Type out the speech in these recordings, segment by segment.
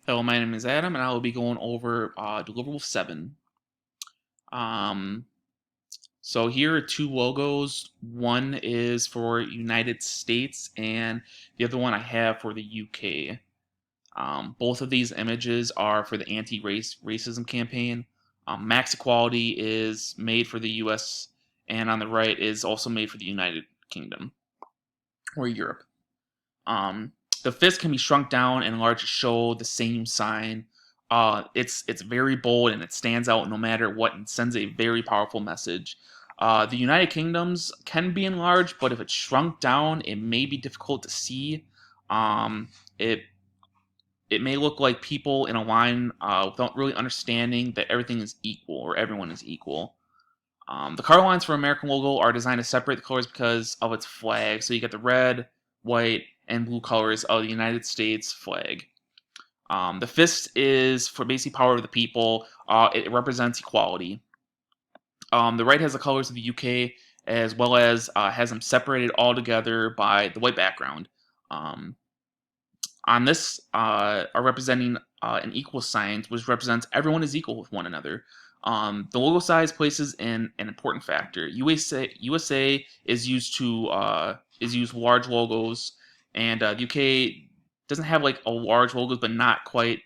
Hello, my name is Adam, and I will be going over Deliverable 7. Um, so here are two logos. One is for United States, and the other one I have for the UK. Both of these images are for the anti-racism campaign. Max Equality is made for the US, and on the right is also made for the United Kingdom or Europe. Um, the fist can be shrunk down and enlarged to show the same sign. It's very bold and it stands out no matter what and sends a very powerful message. The United Kingdoms can be enlarged, but if it's shrunk down, it may be difficult to see. Um, it it may look like people in a line without really understanding that everything is equal or everyone is equal. The color lines for American logo are designed to separate the colors because of its flag. So you get the red, white, and blue colors of the United States flag. The fist is for basic power of the people. It represents equality. The right has the colors of the UK, as well as has them separated all together by the white background. Um, on this are representing an equal sign, which represents everyone is equal with one another. The logo size places in an important factor. USA is used large logos, and the UK doesn't have like a large logos, but not quite.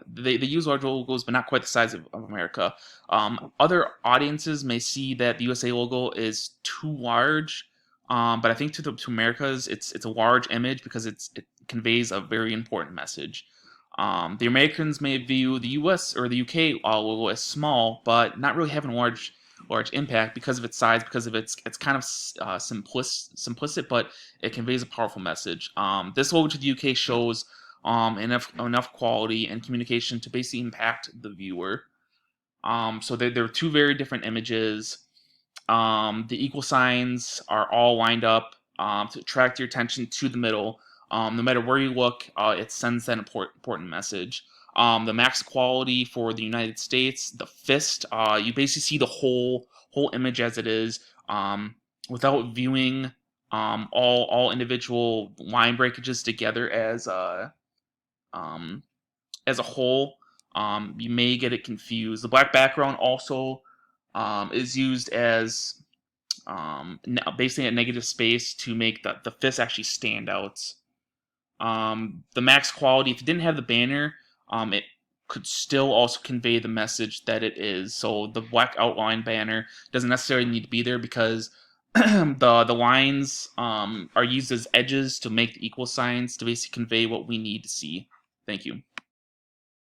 They use large logos, but not quite the size of America. Other audiences may see that the USA logo is too large, but I think to America's, it's a large image because it conveys a very important message. The Americans may view the U.S. or the U.K. logo as small, but not really having a large impact because of its size, because of it's kind of simplistic, but it conveys a powerful message. This logo to the UK shows enough quality and communication to basically impact the viewer. So there are two very different images. The equal signs are all lined up to attract your attention to the middle. No matter where you look, it sends that important message. The max quality for the United States, the fist, you basically see the whole image as it is, without viewing all individual line breakages together um, as a whole. You may get it confused. The black background also is used as basically a negative space to make the fist actually stand out. The max quality, if it didn't have the banner, it could still also convey the message that it is. So the black outline banner doesn't necessarily need to be there because the lines are used as edges to make the equal signs to basically convey what we need to see. Thank you.